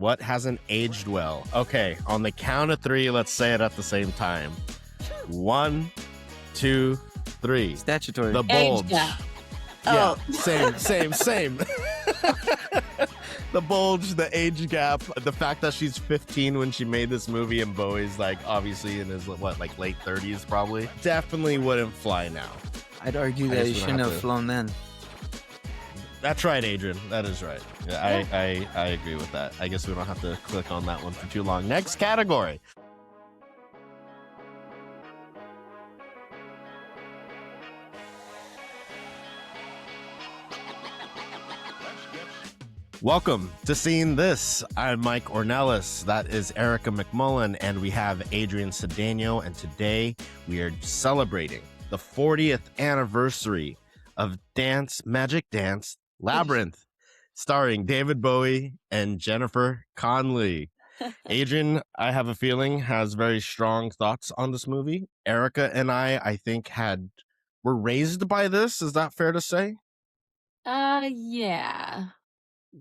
What hasn't aged well? Okay, on the count of three, let's say it at the same time. 1, 2, 3. Statutory. The bulge. Age gap. Yeah, Oh. same. The bulge, the age gap, the fact that she's 15 when she made this movie and Bowie's like obviously in his like late 30s probably. Definitely wouldn't fly now. I'd argue that he shouldn't have flown then. That's right, Adrian. That is right. Yeah, I agree with that. I guess we don't have to click on that one for too long. Next category. Welcome to Seeing This. I'm Mike Ornelas. That is Erica McMullen, and we have Adrian Cedeno. And today we are celebrating the 40th anniversary of Magic Dance Labyrinth, starring David Bowie and Jennifer Connelly. Adrian, I have a feeling, has very strong thoughts on this movie. Erica and I think, were raised by this. Is that fair to say? Yeah.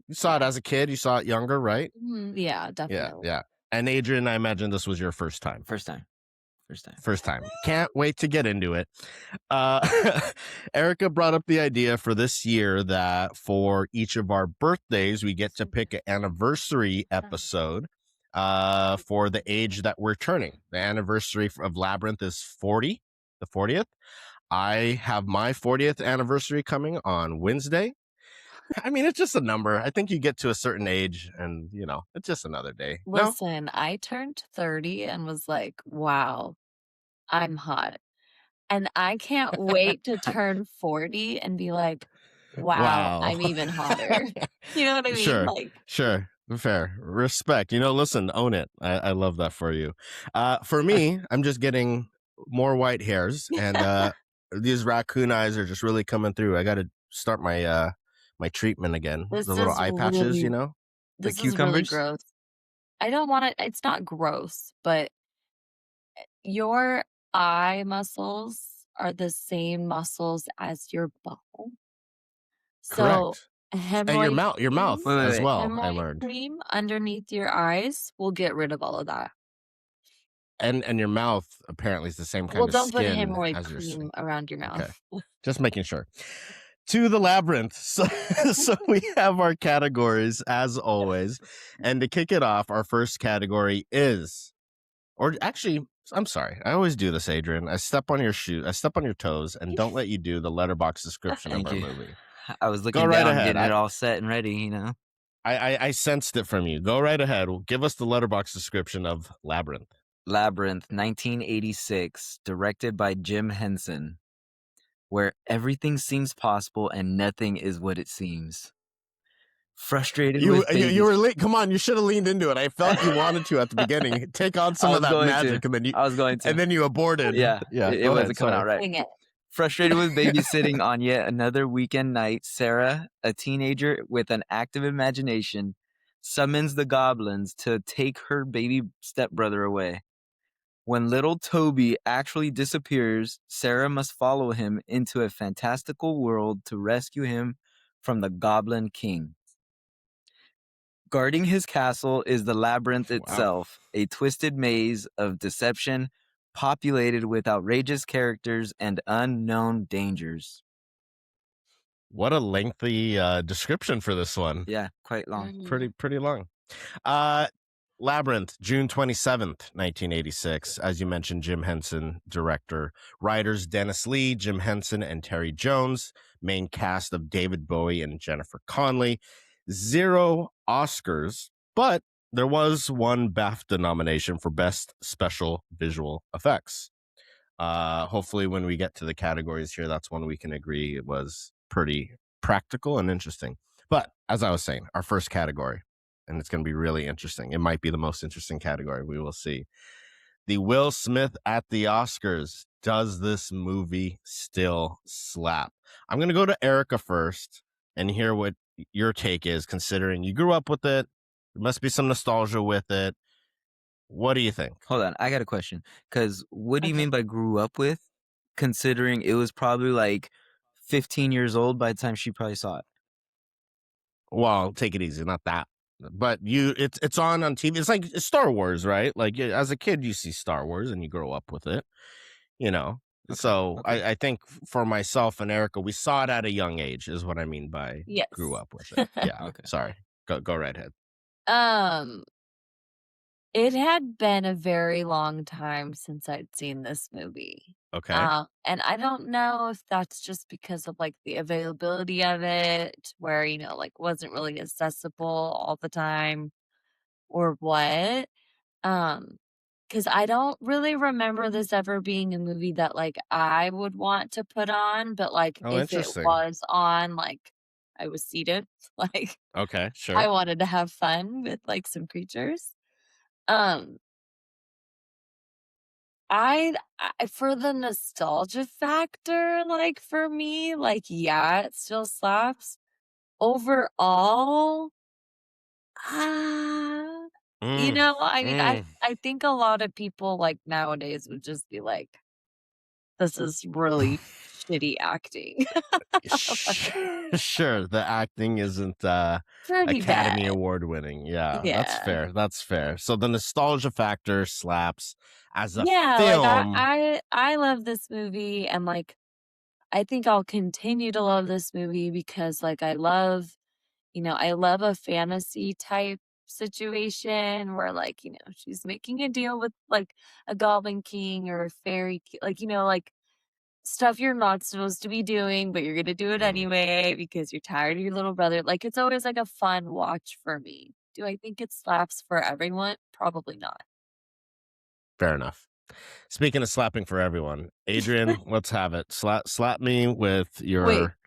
You saw it as a kid. You saw it younger, right? Yeah, definitely. Yeah. And Adrian, I imagine this was your first time. First time. Can't wait to get into it. Erica brought up the idea for this year that for each of our birthdays, we get to pick an anniversary episode for the age that we're turning. The anniversary of Labyrinth is 40, the 40th. I have my 40th anniversary coming on Wednesday. I mean, it's just a number. I think you get to a certain age and, it's just another day. Listen, I turned 30 and was like, wow, I'm hot. And I can't wait to turn 40 and be like, wow. I'm even hotter. You know what I mean? Sure. Fair. Respect. Listen, own it. I love that for you. For me, I'm just getting more white hairs and these raccoon eyes are just really coming through. I got to start my treatment again. The little eye patches, This the is really cucumbers. gross. I don't want it. It's not gross, but your eye muscles are the same muscles as your butthole. So correct. And your mouth as well, I learned. Cream underneath your eyes will get rid of all of that. And your mouth apparently is the same kind of don't skin put hemorrhoid as your cream around your mouth. Okay. Just making sure. To the Labyrinth. So we have our categories as always. And to kick it off, our first category is, or actually, I'm sorry. I always do this, Adrian. I step on your toes and don't let you do the letterbox description of our movie. I was looking right down, ahead. getting it all set and ready, I sensed it from you. Go right ahead. Give us the letterbox description of Labyrinth. Labyrinth, 1986, directed by Jim Henson, where everything seems possible and nothing is what it seems. Frustrated with babies. You were late. Come on, you should have leaned into it. I felt you wanted to at the beginning. Take on some of that magic, and then I was going to. And then you aborted. Yeah. It wasn't coming out right. Dang it. Frustrated with babysitting on yet another weekend night, Sarah, a teenager with an active imagination, summons the goblins to take her baby stepbrother away. When little Toby actually disappears, Sarah must follow him into a fantastical world to rescue him from the Goblin King. Guarding his castle is the labyrinth itself, a twisted maze of deception populated with outrageous characters and unknown dangers. What a lengthy description for this one. Yeah, quite long. Pretty long. Labyrinth, June 27th, 1986. As you mentioned, Jim Henson, director. Writers Dennis Lee, Jim Henson, and Terry Jones. Main cast of David Bowie and Jennifer Connelly. 0 Oscars, but there was one BAFTA nomination for Best Special Visual Effects. Hopefully when we get to the categories here, that's one we can agree it was pretty practical and interesting. But as I was saying, our first category, and it's going to be really interesting. It might be the most interesting category. We will see. The Will Smith at the Oscars. Does this movie still slap? I'm going to go to Erica first and hear what your take is, considering you grew up with it. There must be some nostalgia with it. What do you think? Hold on. I got a question. Because what do you mean by grew up with? Considering it was probably like 15 years old by the time she probably saw it. Well, take it easy. Not that but it's on TV. It's like Star Wars, right? Like as a kid, you see Star Wars and you grow up with it, you know. Okay. So Okay. I think for myself and Erica, we saw it at a young age, is what I mean by grew Yes. up with it. Yeah. Okay. Sorry. Go right ahead. It had been a very long time since I'd seen this movie. Okay. And I don't know if that's just because of like the availability of it, where, like wasn't really accessible all the time or what. Um, because I don't really remember this ever being a movie that like I would want to put on, but like Oh, if it interesting. was on, like I was seated, like Okay, I sure. wanted to have fun with like some creatures. Um, I for the nostalgia factor, like, for me, like, yeah, it still slaps. Overall, ah, Mm, I mean, I mm. I think a lot of people, like, nowadays would just be like, "This is really shitty acting." Like, Sure, the acting isn't pretty Academy bad. Award winning. Yeah, that's Yeah. fair. That's fair. So the nostalgia factor slaps as a Yeah, like, I film. I I love this movie, and, like, I think I'll continue to love this movie because, like, I love a fantasy type situation where, like, she's making a deal with, like, a Goblin King or a like, like, stuff you're not supposed to be doing, but you're gonna do it Mm, anyway because you're tired of your little brother. Like, it's always, like, a fun watch for me. Do I think it slaps for everyone? Probably not. fair enough. Speaking of slapping for everyone, Adrian, let's have it. Slap me with Wait, your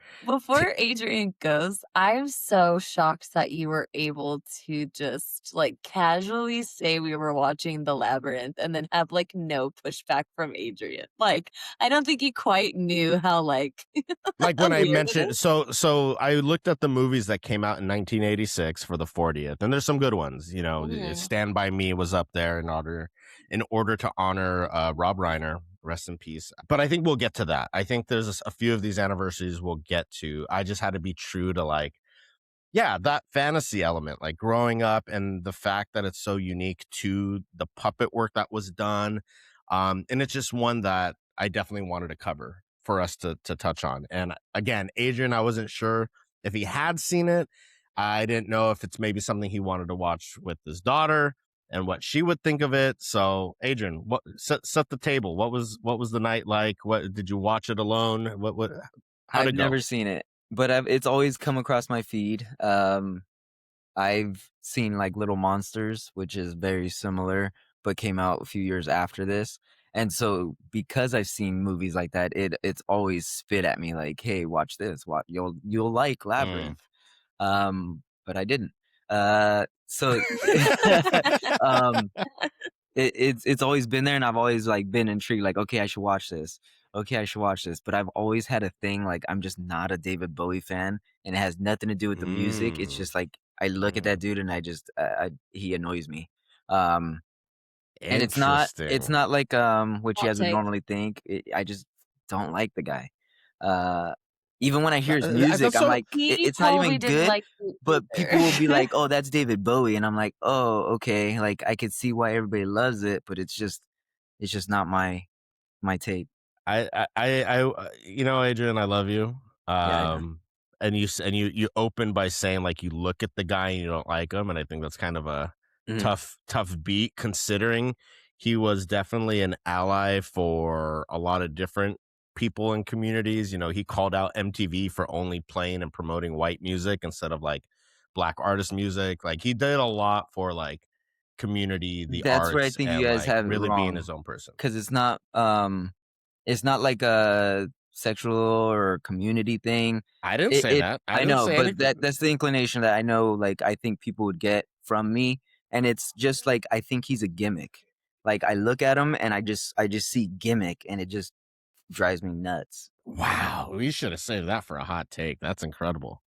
t- before Adrian goes, I'm so shocked that you were able to just, like, casually say we were watching The Labyrinth and then have, like, no pushback from Adrian. Like, I don't think he quite knew how, like, like when I weird it mentioned, is. so I looked at the movies that came out in 1986 for the 40th, and there's some good ones. Mhm. Stand by Me was up there in order to honor Rob Reiner, rest in peace. But I think we'll get to that. I think there's a few of these anniversaries we'll get to. I just had to be true to, like, yeah, that fantasy element, like growing up and the fact that it's so unique to the puppet work that was done. And it's just one that I definitely wanted to cover for us to touch on. And again, Adrian, I wasn't sure if he had seen it. I didn't know if it's maybe something he wanted to watch with his daughter and what she would think of it. So, Adrian, set the table. What was the night like? What did you watch it alone? How'd I've it go? never seen it, but it's always come across my feed. I've seen like Little Monsters, which is very similar, but came out a few years after this. And so because I've seen movies like that, it's always spit at me like, "Hey, watch this. You'll like Mm. Labyrinth." But I didn't. So um it's always been there, and I've always, like, been intrigued, like, "Okay, I should watch this. Okay, I should watch this." But I've always had a thing, like, I'm just not a David Bowie fan, and it has nothing to do with the music. It's Mm. just, like, I look at that Mm. dude and I just, he annoys me. Um and it's Interesting. not like, what you Hot guys would take. normally think. I just don't like the guy. Uh, even when I hear his music, That's I'm so. like, He it's not probably even didn't good, like you but people will be either. like, "Oh, that's David Bowie," and I'm like, "Oh, okay." Like, I could see why everybody loves it, but it's just not my tape. Adrian, I love you. Yeah, I know. And you open by saying, like, you look at the guy and you don't like him, and I think that's kind of a Mhm. tough beat, considering he was definitely an ally for a lot of different people and communities. He called out MTV for only playing and promoting white music instead of like black artist music. Like, he did a lot for, like, community, the That's where I arts, think you and, guys like, have it really being wrong, his own person. 'cause it's not like a sexual or community thing. I didn't It say it that. I I didn't know, say but anything. that's the inclination that I know, like, I think people would get from me, and it's just like, I think he's a gimmick. Like, I look at him and I just see gimmick, and it just drives me nuts. Wow, we should have saved that for a hot take. That's incredible.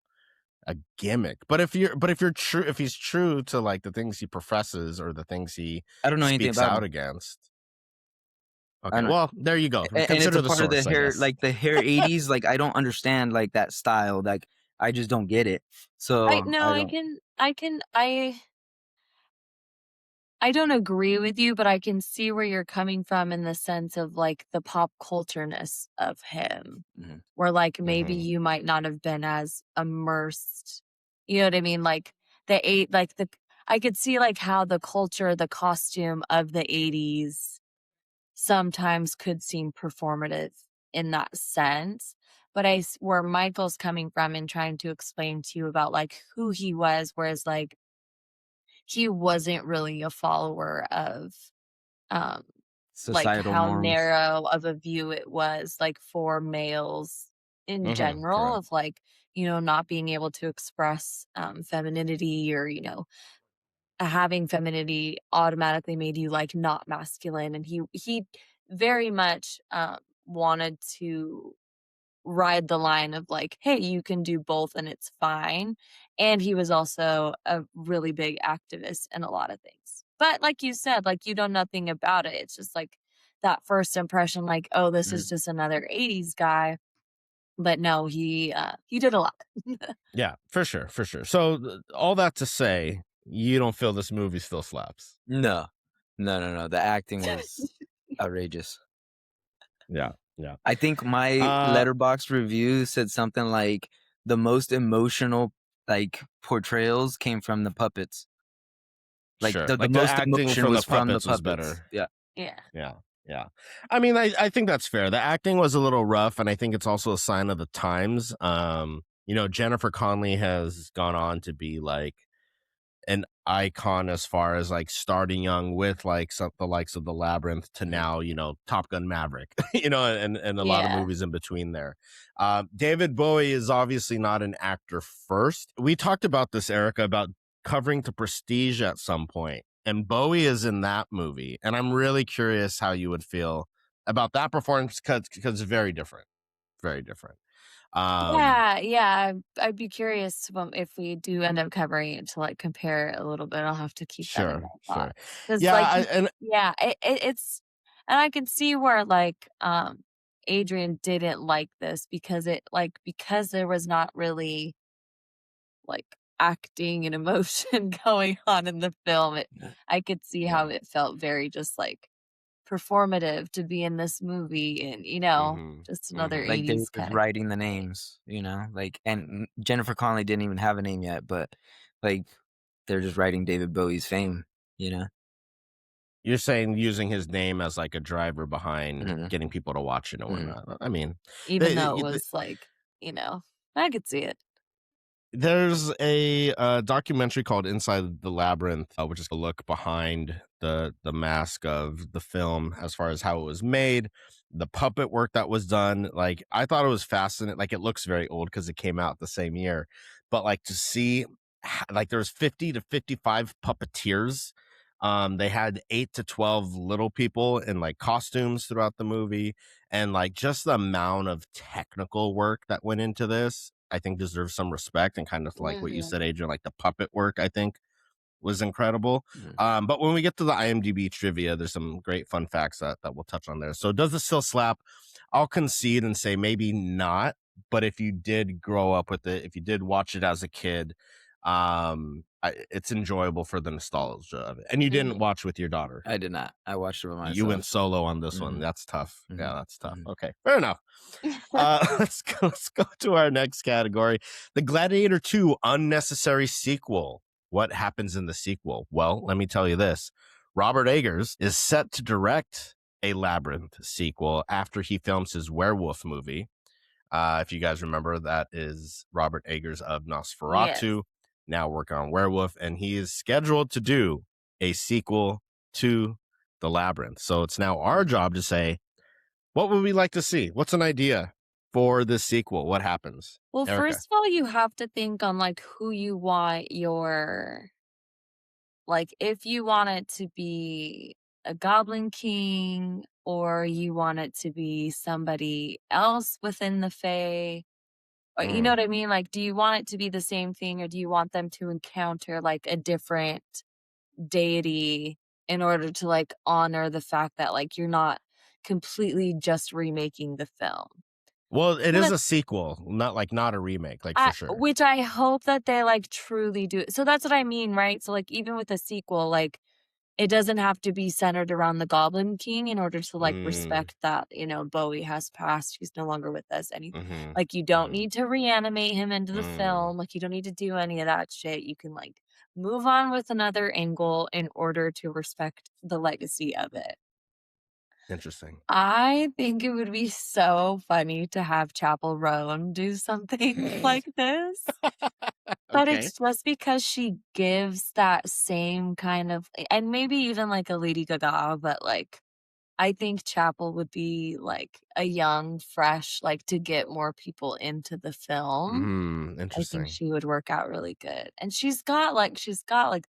A gimmick. But if he's true to, like, the things he professes or the things he I don't know anything speaks about out him. against. I Okay, don't well, there you go. and it's Consider a the part of the source, I hair, guess. like, the hair 80s, like, I don't understand, like, that style, like, I just don't get it. I So, no, I I don't. can I don't agree with you, but I can see where you're coming from in the sense of, like, the pop culture-ness of him, Mhm. where, like, maybe Mhm. you might not have been as immersed, you know what I mean? Like, the eight like, the I could see, like, how the culture, the costume of the '80s sometimes could seem performative in that sense, but where Michael's coming from and trying to explain to you about, like, who he was, whereas, like, he wasn't really a follower of, um, like, Societal how norms. narrow of a view it was, like, for males in general Correct. of, like, not being able to express, femininity or, having femininity automatically made you, like, not masculine, and he very much, wanted to ride the line of like, "Hey, you can do both and it's fine." And he was also a really big activist in a lot of things. But like you said, like, you know nothing about it. It's just like that first impression, like, "Oh, this is Mhm. just another '80s guy." But no, he did a lot. Yeah, for sure, for sure. So all that to say, you don't feel this movie still slaps. No. No. The acting was outrageous. Yeah, yeah. I think my Uh, letterbox review said something like the most emotional like portrayals came from the puppets. Like sure. the Like the most acting emotion from the was from the puppets was puppets. better. Yeah. Yeah. Yeah, yeah. I mean, I think that's fair. The acting was a little rough, and I think it's also a sign of the times. Jennifer Connelly has gone on to be like an icon as far as like starting young with like the likes of the Labyrinth to Mhm. now, Top Gun Maverick, and a lot of Yeah. movies in between there. David Bowie is obviously not an actor first. We talked about this, Erica, about covering to Prestige at some point, and Bowie is in that movie, and I'm really curious how you would feel about that performance because it's very different, very different. Um, Yeah, yeah, I'd be curious, if we do end up covering it to, like, compare it a little bit. I'll have to keep that in sure, my sure. thoughts because, Yeah, like, yeah, it's and I can see where, like, Adrian didn't like this because there was not really, like, acting and emotion going on in the film. I could see how yeah. it felt very just, like, performative to be in this movie and, Mm-hmm. just another Mm-hmm. Like they were '80s just kinda writing the thing. names, like and Jennifer Connelly didn't even have a name yet, but like they're just writing David Bowie's fame, you know? You're saying using his name as like a driver behind Mhm. getting people to watch it and Mhm. whatnot. I mean, Even though it was like, you know, I could see it. there's a documentary called Inside the Labyrinth, which is a look behind the mask of the film as far as how it was made, the puppet work that was done. Like I thought it was fascinating. Like it looks very old because it came out the same year, but like to see like there was 50 to 55 puppeteers. They had 8 to 12 little people in like costumes throughout the movie, and like just the amount of technical work that went into this I think deserves some respect, and kind of like what you Mhm. said, Adrian, like the puppet work I think was incredible. Mhm. But when we get to the IMDb trivia, there's some great fun facts that we'll touch on there. So does it still slap? I'll concede and say maybe not, but if you did grow up with it, if you did watch it as a kid, it's enjoyable for the nostalgia of it. And you didn't Mhm. watch with your daughter. I did not. I watched it by You went myself. solo on this one. Mhm. That's tough. Yeah, Mhm. that's tough. Mhm. Okay, fair enough. Let's go to our next category. The Gladiator 2 unnecessary sequel. What happens in the sequel? Well, let me tell you this. Robert Eggers is set to direct a Labyrinth sequel after he films his werewolf movie. If you guys remember, that is Robert Eggers of Yes. Nosferatu, now working on Werewolf, and he is scheduled to do a sequel to The Labyrinth. So it's now our job to say, what would we like to see? What's an idea for this sequel? What happens? Well, Erica. first of all, you have to think on, like, who you want if you want it to be a Goblin King or you want it to be somebody else within the Fae, or you know Mm, what I mean? Like, do you want it to be the same thing or do you want them to encounter, like, a different deity in order to, like, honor the fact that, like, you're not completely just remaking the film? Well, it is But a sequel, not a remake, like for sure. which I hope that they like truly do. So that's what I mean, right? So like even with a sequel, like it doesn't have to be centered around the Goblin King in order to like respect that, Bowie has passed. He's no longer with us. Like you don't need to reanimate him into the film. Like you don't need to do any of that shit. You can like move on with another angle in order to respect the legacy of it. Interesting. I think it would be so funny to have Chapel Roan do something like this. But Okay. it's just because she gives that same kind of, and maybe even like a Lady Gaga, but like I think Chapel would be like a young, fresh, like to get more people into the film. I think Interesting. she would work out really good. And she's got like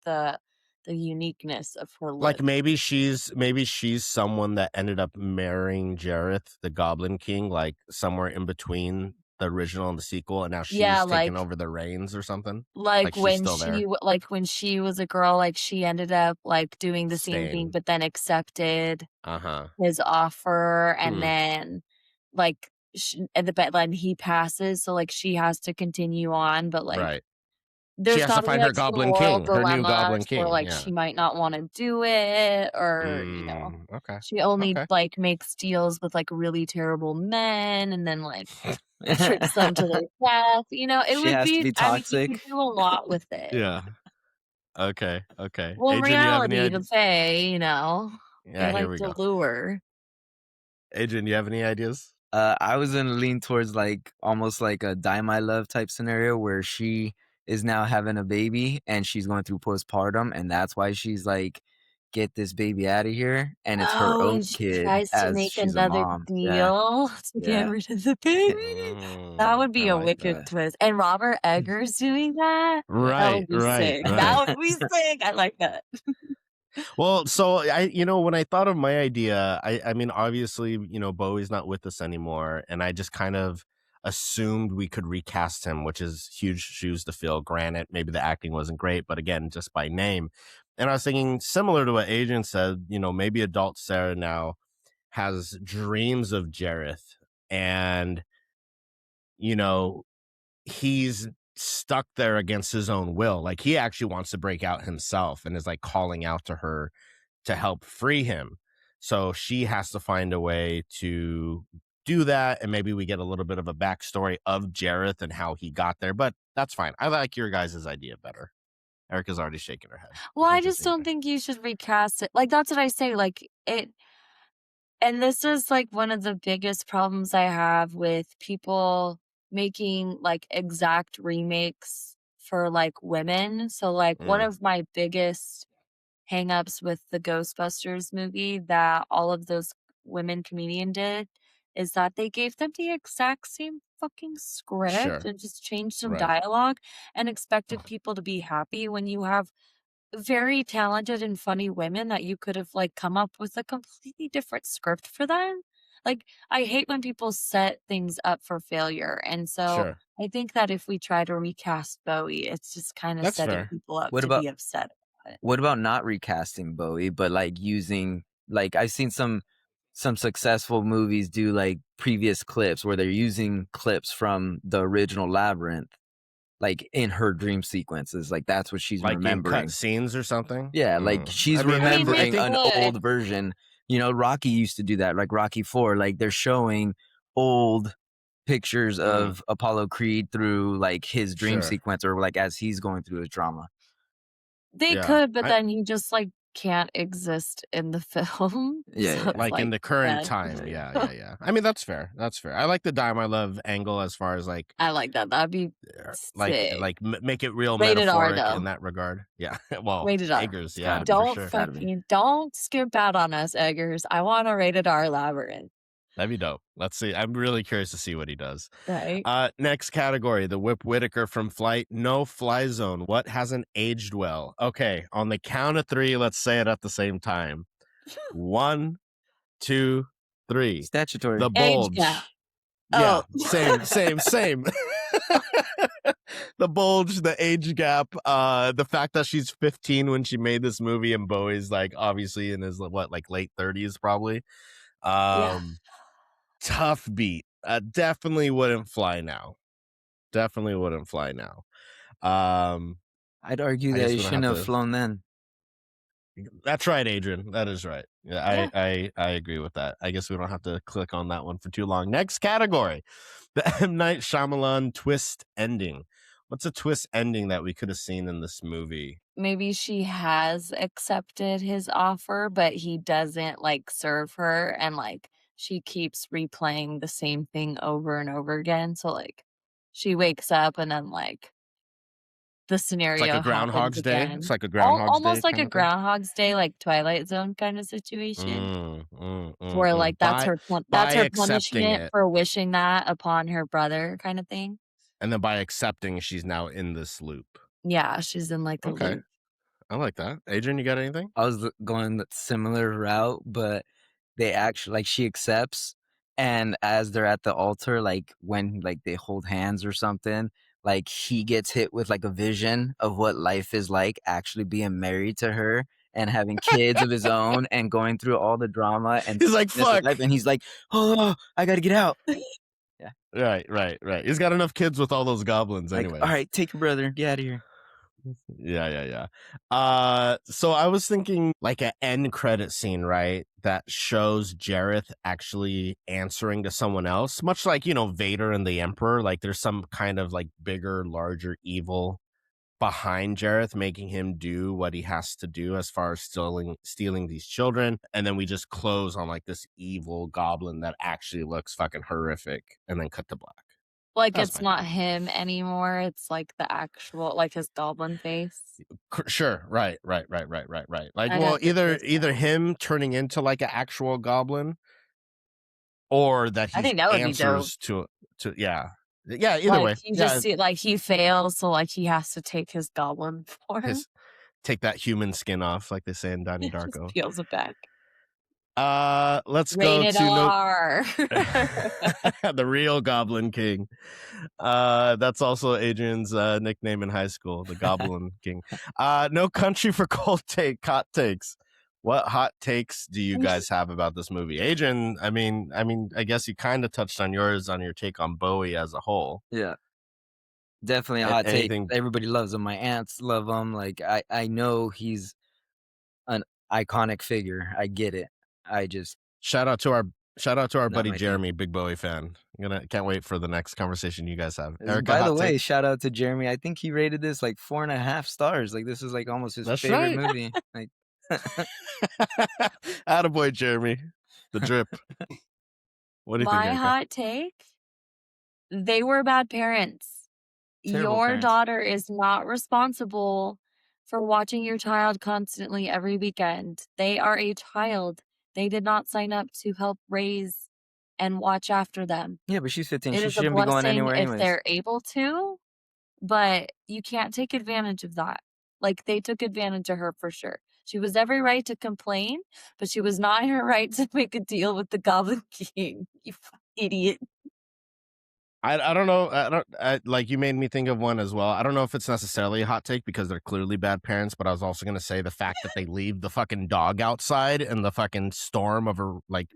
the uniqueness of her look. Like maybe she's someone that ended up marrying Jareth, the Goblin King, like somewhere in between the original and the sequel, and now she's taking like over the reins or something. like she's when still there. when she was a girl, like she ended up like doing the same thing, Staying. but then accepted his offer, and then like then he passes, so like she has to continue on, but like Right. She there's has to gotta be find her like some Goblin moral King, her new Goblin dilemmas where King. like Yeah. she might not want to do it, or Okay. she only Okay. like makes deals with like really terrible men, and then like tricks them to their death. It She would has to be be. I mean, you toxic. could do a lot with it. Yeah. Okay. Well, Adrian, you have any reality, the ideas? Fae, Yeah, they here like we to go. lure. Adrian, you have any ideas? I was gonna lean towards like almost like a Die My Love type scenario where she is now having a baby and she's going through postpartum, and that's why she's like, get this baby out of here, and it's her Oh, own and she kid tries to as make she's a another mom. deal to get Yeah. rid of the baby. That would be I a like wicked that. twist. And Robert Eggers doing that? That would be sick. That would be sick. I like that. Well, so when I thought of my idea, I mean, obviously, Bowie's not with us anymore, and I just kind of assumed we could recast him, which is huge shoes to fill. Granted, maybe the acting wasn't great, but again, just by name. And I was thinking, similar to what Adrian said, maybe adult Sarah now has dreams of Jareth, and he's stuck there against his own will. Like he actually wants to break out himself and is like calling out to her to help free him. So she has to find a way to do that. And maybe we get a little bit of a backstory of Jareth and how he got there, but that's fine. I like your guys' idea better. Erica's already shaking her head. Well, I just don't think you should recast it. Like, that's what I say. Like, and this is like one of the biggest problems I have with people making like exact remakes for like women. So like one of my biggest hangups with the Ghostbusters movie that all of those women comedian did is that they gave them the exact same fucking script and just changed some dialogue and expected people to be happy when you have very talented and funny women that you could have like come up with a completely different script for them. Like I hate when people set things up for failure. And so I think that if we try to recast Bowie, it's just kind of setting people up to be upset about it. What about not recasting Bowie, but like using, like I've seen some successful movies do like previous clips where they're using clips from the original Labyrinth, like in her dream sequences. Like that's what she's like remembering. In cut scenes or something? Yeah, like she's remembering an old version. Rocky used to do that, like Rocky 4. Like they're showing old pictures of Apollo Creed through like his dream sequence or like as he's going through his drama. They could, but then he just like can't exist in the film. Yeah, so like in the current time. Yeah. I mean, that's fair. I like the Die My Love angle as far as like I like that. That'd be sick. like make it real Rated metaphoric R, in that regard. Yeah. Well, rated R. Eggers, yeah. Don't skip out on us, Eggers. I want a rated R Labyrinth. That'd be dope. Let's see. I'm really curious to see what he does. Right. Next category, the Whip Whitaker from Flight. No Fly Zone. What hasn't aged well? Okay, on the count of 3, let's say it at the same time. 1, 2, 3. Statutory. The Bulge. Yeah, same. The Bulge, the age gap, the fact that she's 15 when she made this movie and Bowie's like obviously in his late 30s probably. Tough beat. definitely wouldn't fly now. Definitely wouldn't fly now. I'd argue I that guess it we don't shouldn't have have to. flown then. That's right, Adrian. That is right. Yeah, Yeah. I agree with that. I guess we don't have to click on that one for too long. Next category, the M. Night Shyamalan twist ending. What's a twist ending that we could have seen in this movie? Maybe she has accepted his offer, but he doesn't like serve her, and like she keeps replaying the same thing over and over again. So like she wakes up and then like the It's like scenario a happens Groundhog's Day. It's again. like a Groundhog's Day Almost like a kind of thing. Groundhog's Day, like Twilight Zone kind of situation. Where like By that's her accepting punishment it, for wishing that upon her brother kind of thing. and then by accepting, she's now in this loop. Yeah, she's in like a Okay, loop. I like that. Adrian, you got anything? I was going the similar route, but they actually like she accepts, and as they're at the altar, like when like they hold hands or something, like he gets hit with like a vision of what life is like actually being married to her and having kids of his own and going through all the drama and He's like, sickness of fuck. life, and he's like, oh, I gotta get out. Yeah. Right. He's got enough kids with all those goblins, Like, anyways. all right, take your brother, get out of here. Yeah. So I was thinking like an end credit scene, right? That shows Jareth actually answering to someone else, much like, Vader and the Emperor. Like there's some kind of like bigger, larger evil behind Jareth, making him do what he has to do as far as stealing these children. And then we just close on like this evil goblin that actually looks fucking horrific, and then cut to black. Like That's it's my not him anymore. It's like the actual, like his goblin face. Sure. Right. Like, I'd well, have to twist either that. him turning into like an actual goblin, or that I he think that would be dope. answers to either Like way. you just see, like he fails, so like he has to take his goblin form. Take that human skin off, like they say in Donnie Just Darko. peels it back. Let's Rated go to R. the real Goblin King. That's also Adrian's nickname in high school, the Goblin King. No Country for hot takes. What hot takes do you guys have about this movie? Adrian, I mean, I guess you kind of touched on yours on your take on Bowie as a whole. Yeah. Definitely a hot take. Anything? Everybody loves him. My aunts love him. Like I know he's an iconic figure. I get it. I just Shout out to our not buddy my thing. Jeremy, big Bowie fan. Can't wait for the next conversation you guys have. Erica, By the hot way, take? shout out to Jeremy. I think he rated this like 4.5 stars. Like this is like almost his That's favorite right. movie. Like Attaboy, Jeremy. The drip. What do you think, My Erica? hot take: they were bad parents. Terrible Your parents. daughter is not responsible for watching your child constantly every weekend. They are a child. They did not sign up to help raise and watch after them. Yeah, but she's 15. It She is a shouldn't be going blessing anywhere if anyways. they're able to, but you can't take advantage of that. Like they took advantage of her for sure. She was every right to complain, but she was not in her right to make a deal with the Goblin King. You idiot. I don't know. Like you made me think of one as well. I don't know if it's necessarily a hot take because they're clearly bad parents, but I was also going to say the fact that they leave the fucking dog outside in the fucking storm of a like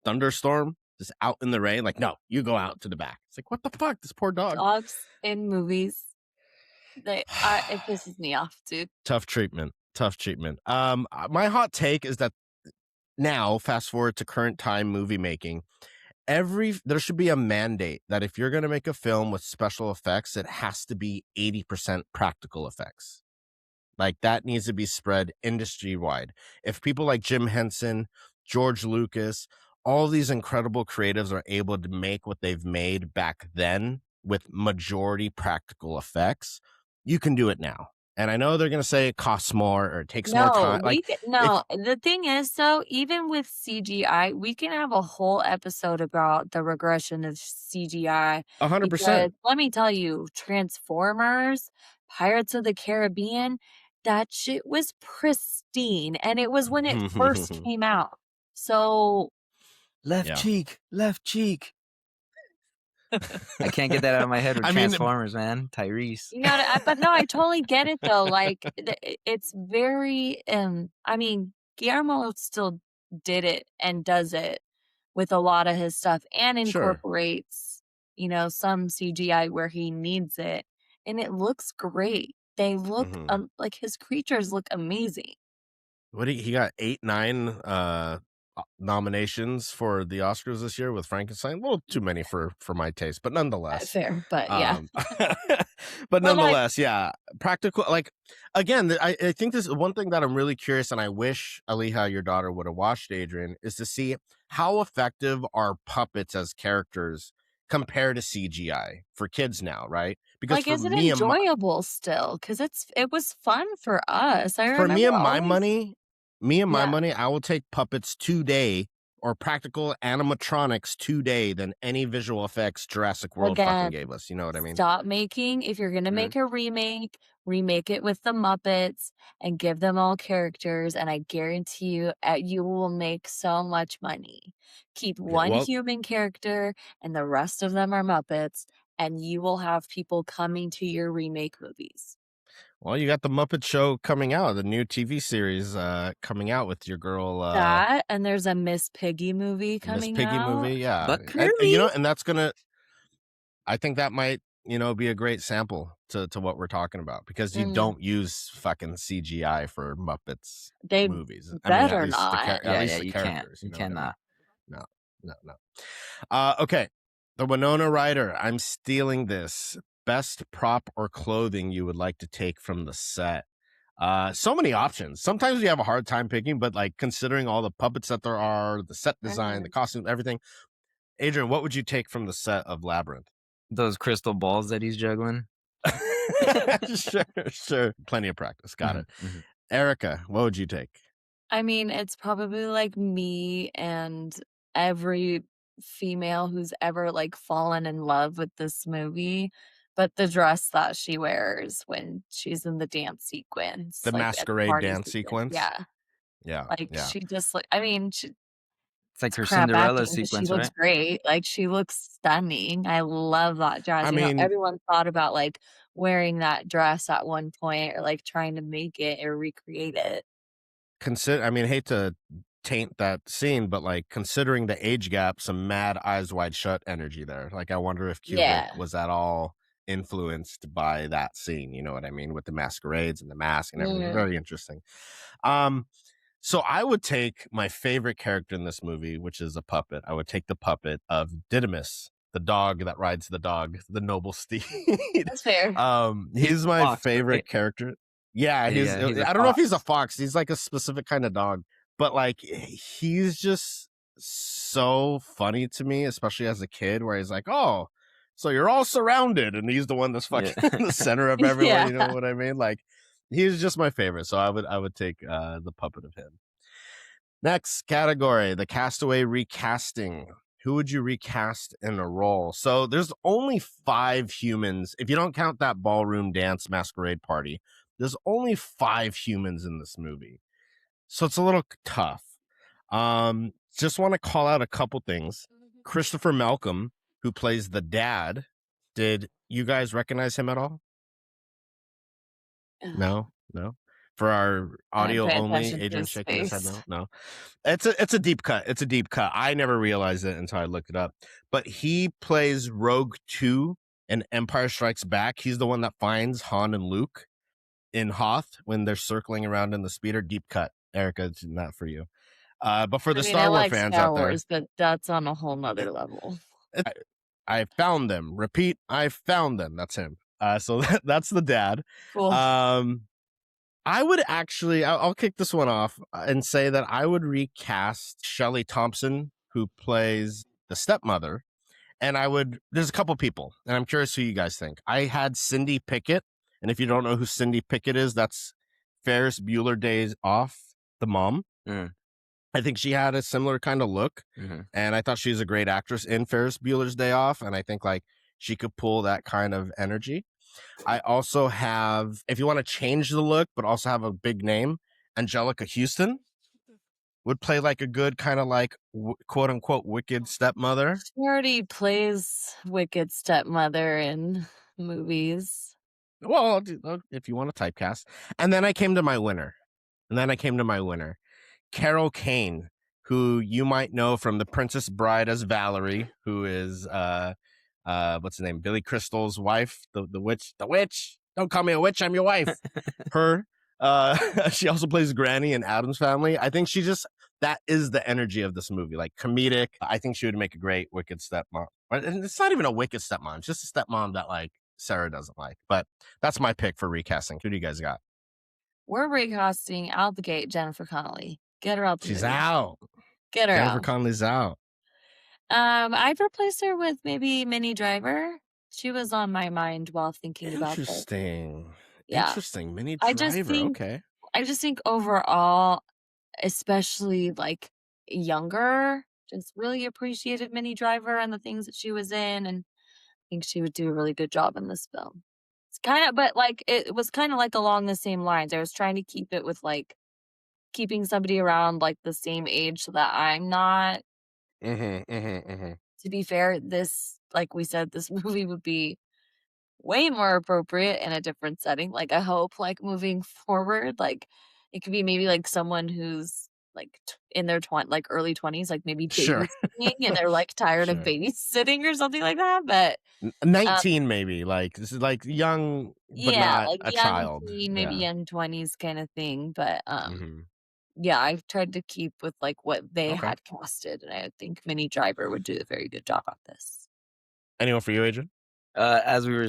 thunderstorm, just out in the rain. Like, no, you go out to the back. It's like, what the fuck? This poor dog. Dogs in movies. It pisses me off, dude. Tough treatment. My hot take is that now, fast forward to current time movie making, there should be a mandate that if you're going to make a film with special effects, it has to be 80% practical effects. Like that needs to be spread industry wide. If people like Jim Henson, George Lucas, all these incredible creatives are able to make what they've made back then with majority practical effects, you can do it now. And I know they're going to say it costs more or it takes more time. The thing is, though, even with CGI, we can have a whole episode about the regression of CGI. 100%. Because let me tell you, Transformers, Pirates of the Caribbean, that shit was pristine. And it was when it first came out. So Left cheek. I can't get that out of my head with Transformers, man. Tyrese. You know, but no, I totally get it though. Like it's very, I mean, Guillermo still did it and does it, with a lot of his stuff and Sure. incorporates, some CGI where he needs it, and it looks great. They look, Mhm. like, his creatures look amazing. What he got 8, 9 nominations for the Oscars this year with Frankenstein. A little too many for my taste, but nonetheless. Fair, but yeah. But Well, nonetheless, yeah, practical. Like again, I think this is one thing that I'm really curious, and I wish Aliha, your daughter, would have watched, Adrian, is to see how effective are puppets as characters compared to CGI for kids now, right? Because like, is it enjoyable still? Because it was fun for us. I for me remember and my always. money, Yeah. I will take puppets today or practical animatronics today than any visual effects Jurassic World fucking Again, gave us. You know what I mean? stop making if you're gonna Mhm. make a remake it with the Muppets and give them all characters, and I guarantee you, you will make so much money. Keep Yeah, one well, human character and the rest of them are Muppets, and you will have people coming to your remake movies. you got the Muppet Show coming out, the new TV series coming out with your girl That, and there's a Miss Piggy movie Miss coming Piggy out. movie. Yeah, But and Kirby. and that's gonna. I think that might be a great sample to what we're talking about because you Mm, don't use fucking CGI for Muppets they movies. I mean, better not. at Yeah, least yeah, the you can't. characters. You You know what I mean? cannot. No, no, no. Okay. The Winona Ryder. I'm stealing this. Best prop or clothing you would like to take from the set. So many options. Sometimes we have a hard time picking, but like considering all the puppets that there are, the set design, the Mhm. costume, everything. Adrian, what would you take from the set of Labyrinth? Those crystal balls that he's juggling. Sure, sure. Plenty of practice. Got Mhm, it. mhm. Erica, what would you take? I mean, it's probably like me and every female who's ever like fallen in love with this movie, but the dress that she wears when she's in the dance sequence, The like at the masquerade party dance sequence. sequence? Yeah. Yeah, Like yeah. she just like, I mean, It's like it's her crap Cinderella acting, but she sequence, looks right? great. Like she looks stunning. I love that dress. I mean, Everyone thought about like wearing that dress at one point or like trying to make it or recreate it. hate to taint that scene, but like considering the age gap, some mad eyes wide shut energy there. Like I wonder if Kubrick Yeah. was at all influenced by that scene, you know what I mean, with the masquerades and the mask and everything. Mm. Very interesting. So I would take my favorite character in this movie, which is a puppet. I would take the puppet of Didymus, the dog that rides the dog, the noble steed. That's fair. He's He's a my fox, favorite right? character. Yeah, Yeah, he's a I don't know if fox. he's a fox. He's like a specific kind of dog, but like he's just so funny to me, especially as a kid, where he's like, "Oh, so you're all surrounded," and he's the one that's Yeah. fucking in the center of everyone. Yeah. You know what I mean? Like he's just my favorite. So I would take the puppet of him. Next category, the castaway recasting. Who would you recast in a role? So there's only 5 humans. If you don't count that ballroom dance masquerade party, there's only 5 humans in this movie. So it's a little tough. Just want to call out a couple things. Christopher Malcolm, who plays the dad, did you guys recognize him at all? No, no. For our I didn't audio pay only, attention to Adrian his shaking his head face. no. No. It's a deep cut. It's a deep cut. I never realized it until I looked it up. But he plays Rogue 2 in Empire Strikes Back. He's the one that finds Han and Luke in Hoth when they're circling around in the speeder. Deep cut. Erica, it's not for you. But for I the mean, I Star Wars like fans Star out there, Wars, but that's on a whole nother level. I found them. Repeat, I found them. That's him. So that's the dad. Cool. I would actually, I'll kick this one off and say that I would recast Shelley Thompson, who plays the stepmother. And there's a couple people, and I'm curious who you guys think. I had Cindy Pickett. And if you don't know who Cindy Pickett is, that's Ferris Bueller Days Off, the mom. Mm. I think she had a similar kind of look. Mm-hmm. And I thought she was a great actress in Ferris Bueller's Day Off. And I think like she could pull that kind of energy. I also have, if you want to change the look, but also have a big name, Angelica Houston would play like a good kind of like quote unquote wicked stepmother. She already plays wicked stepmother in movies. Well, if you want to typecast. And then I came to my winner. Carol Kane, who you might know from The Princess Bride as Valerie, who is what's her name? Billy Crystal's wife, the witch. The witch. Don't call me a witch. I'm your wife. Her. She also plays Granny in Addams Family. I think that is the energy of this movie, like comedic. I think she would make a great wicked stepmom. And it's not even a wicked stepmom. It's just a stepmom that like Sarah doesn't like. But that's my pick for recasting. Who do you guys got? We're recasting out the gate Jennifer Connelly. Get her out the She's movie. out. Get her Jennifer out. Connelly's out. I'd replace her with maybe Minnie Driver. She was on my mind while thinking about this. Interesting. Yeah. Interesting. Minnie Driver. Okay. I just think overall, especially like younger, just really appreciated Minnie Driver and the things that she was in, and I think she would do a really good job in this film. It's kind of, but like it was kind of like along the same lines. I was trying to keep it with like keeping somebody around like the same age so that I'm not. To be fair, this, like we said, this movie would be way more appropriate in a different setting. Like I hope, like moving forward, like it could be maybe like someone who's like in their like early 20s, like maybe Sure. babysitting, and they're like tired of babysitting or something like that. But 19, maybe like this is like young, but not like a young child. teen, maybe young 20s kind of thing. But yeah, I've tried to keep with like what they had casted, and I think Minnie Driver would do a very good job on this. Anyone for you, Adrian? As we were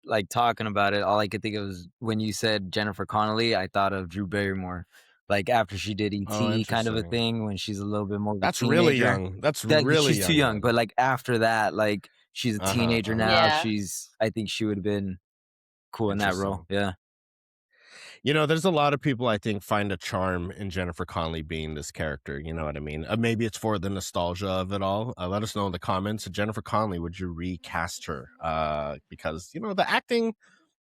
like talking about it, all I could think of was when you said Jennifer Connelly, I thought of Drew Barrymore. Like after she did E.T. kind of a thing, when she's a little bit more of a teenager. Really young. She's too young. But like after that, like she's a teenager now. Yeah. I think she would have been cool in that role. Yeah. You know, there's a lot of people I think find a charm in Jennifer Connelly being this character. You know what I mean? Maybe it's for the nostalgia of it all. Let us know in the comments. Jennifer Connelly, would you recast her? Because, you know, the acting,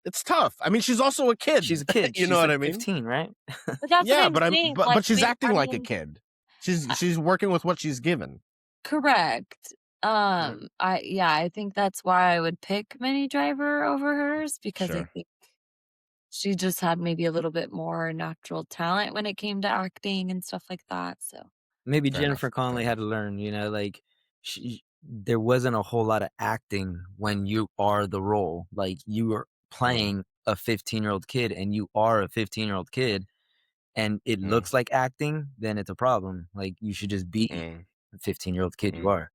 it's tough. I mean, she's also a kid. She's a kid. You know what I mean? 15, right? But that's yeah, what I'm saying. but she's acting like a kid. She's working with what she's given. Correct. I think that's why I would pick Minnie Driver over hers, because I think she just had maybe a little bit more natural talent when it came to acting and stuff like that. So maybe Jennifer Connelly had to learn, you know, like there wasn't a whole lot of acting when you are the role. Like you are playing a 15-year-old kid, and you are a 15-year-old kid, and it looks like acting, then it's a problem. Like you should just be the 15-year-old kid you are.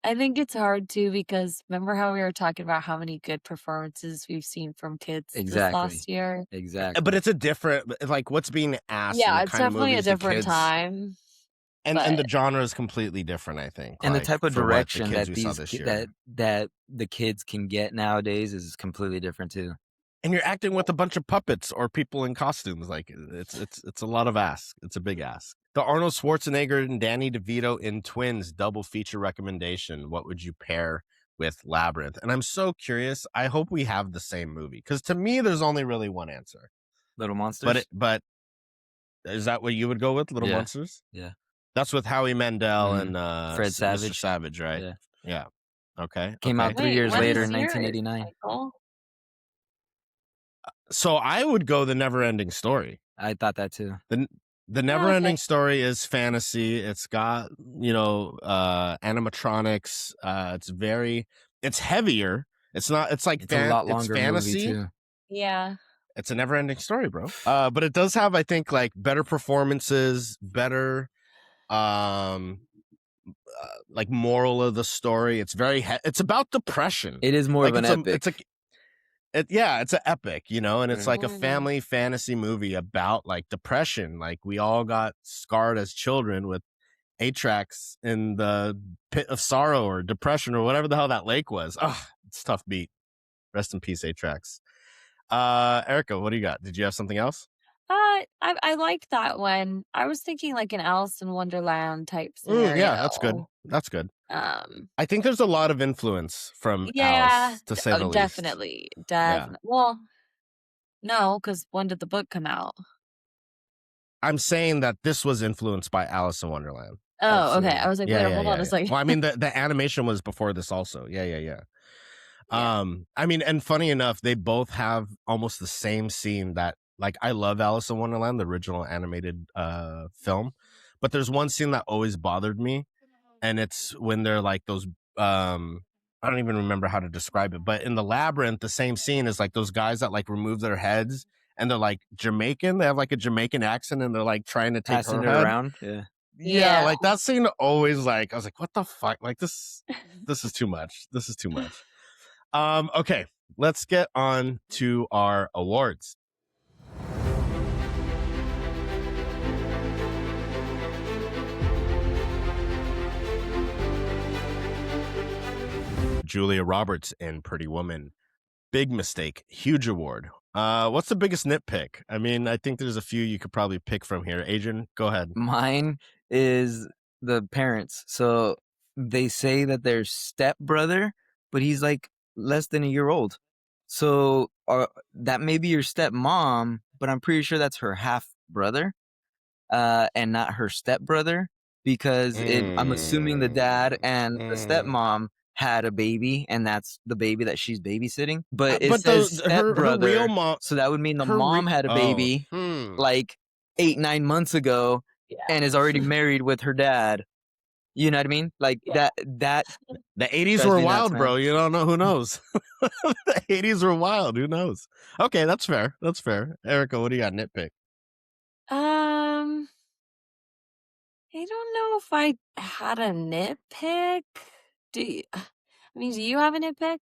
I think it's hard too, because remember how we were talking about how many good performances we've seen from kids this last year? Exactly. But it's a different, like what's being asked. Yeah, it's definitely a different time. And the genre is completely different, I think. And the type of direction that that the kids can get nowadays is completely different too. And you're acting with a bunch of puppets or people in costumes. Like it's a lot of ask. It's a big ask. The Arnold Schwarzenegger and Danny DeVito in Twins double feature recommendation. What would you pair with Labyrinth? And I'm so curious. I hope we have the same movie, because to me, there's only really one answer. Little Monsters. But is that what you would go with? Little Monsters? Yeah. That's with Howie Mandel and Fred Savage. Mr. Savage, right? Yeah. Okay. Came out 3 years later in 1989. So I would go The Never-Ending Story. I thought that too. The Never-Ending Story is fantasy. It's got, you know, animatronics. It's heavier. It's like it's a lot longer it's fantasy. Movie too. Yeah. It's a never-ending story, bro. But it does have, I think, like better performances, better like moral of the story. It's very it's about depression. It is more of an epic. It's an epic, you know, and it's like a family fantasy movie about like depression. Like we all got scarred as children with 8 tracks in the pit of sorrow or depression or whatever the hell that lake was. Oh, it's a tough beat. Rest in peace, 8 tracks. Erica, what do you got? Did you have something else? I like that one. I was thinking like an Alice in Wonderland type scenario. Yeah, that's good. That's good. I think there's a lot of influence from Alice, to say the least. Definitely. Yeah. Well, no, because when did the book come out? I'm saying that this was influenced by Alice in Wonderland. Oh, okay. I was like, wait, hold on a second. Well, I mean, the animation was before this also. Yeah. I mean, and funny enough, they both have almost the same scene that, like, I love Alice in Wonderland, the original animated film, but there's one scene that always bothered me, and it's when they're like those I don't even remember how to describe it, but in the Labyrinth, the same scene is like those guys that like remove their heads and they're like Jamaican. They have like a Jamaican accent and they're like trying to take Passing her it head. around. Yeah. Yeah, like that scene always like I was like, what the fuck? Like this is too much. This is too much. Okay, let's get on to our awards. Julia Roberts in Pretty Woman. Big mistake, huge award. What's the biggest nitpick? I mean, I think there's a few you could probably pick from here. Adrian, go ahead. Mine is the parents. So they say that their stepbrother, but he's like less than a year old. So that may be your stepmom, but I'm pretty sure that's her half brother, and not her stepbrother, because I'm assuming the dad and the stepmom had a baby, and that's the baby that she's babysitting. But it says stepbrother, her real mom, so that would mean the mom had a baby like 8-9 months ago, and is already married with her dad. You know what I mean? Like that. The 80s were wild, bro. You don't know. Who knows? The 80s were wild. Who knows? Okay, that's fair. That's fair. Erica, what do you got? Nitpick. I don't know if I had a nitpick. Do you have a nitpick?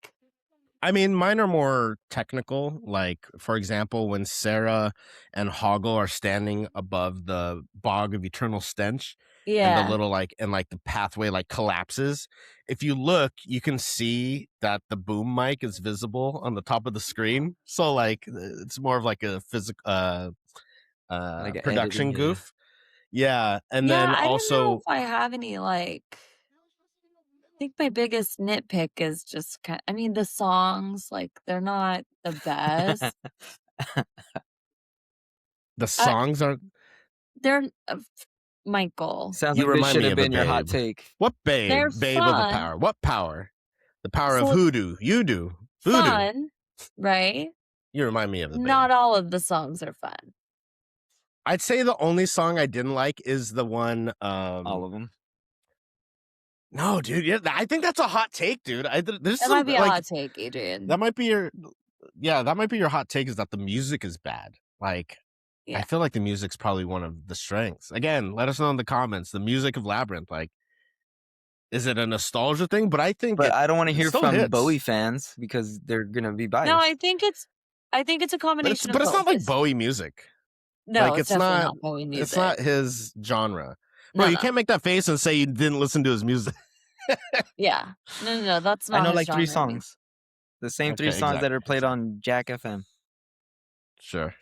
I mean, mine are more technical. Like, for example, when Sarah and Hoggle are standing above the bog of eternal stench, and the little the pathway like collapses. If you look, you can see that the boom mic is visible on the top of the screen. So like, it's more of like a physical like production editing, goof. Yeah, and then I also, don't know if I have any I think my biggest nitpick is just the songs, like they're not the best. The songs are they're Michael. Sounds you like this remind should me have of a been your hot babe. take. What babe? They're Babe of the fun. power. What power? The power of hoodoo. You do. Voodoo. Fun, right? You remind me of the babe. Not all of the songs are fun. I'd say the only song I didn't like is the one. All of them. No, dude. Yeah, I think that's a hot take, dude. This That might be a hot take, Adrian. That might be your. Yeah, that might be your hot take. Is that the music is bad? Like, I feel like the music's probably one of the strengths. Again, let us know in the comments. The music of Labyrinth, like, is it a nostalgia thing? But I think, I don't want to hear from hits. Bowie fans because they're gonna be biased. No, I think it's a combination. But it's not like Bowie music. No, like, it's definitely not Bowie music. It's not his genre. Bro, you can't make that face and say you didn't listen to his music. Yeah. No, that's not. I know his like 3 genre. songs. The same 3 songs that are played on Jack FM. Sure.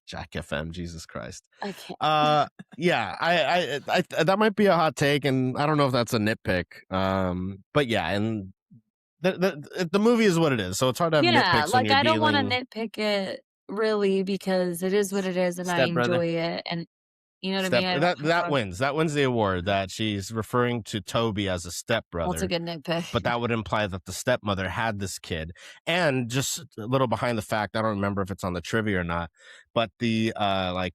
Jack FM, Jesus Christ. I can't. Yeah, I that might be a hot take, and I don't know if that's a nitpick. But yeah, and the movie is what it is, so it's hard to have nitpicks. Like I don't want to nitpick it really because it is what it is, and I enjoy it, and you know what I mean. That wins. That wins the award. That she's referring to Toby as a stepbrother. That's a good nitpick. But that would imply that the stepmother had this kid. And just a little behind the fact, I don't remember if it's on the trivia or not, but the I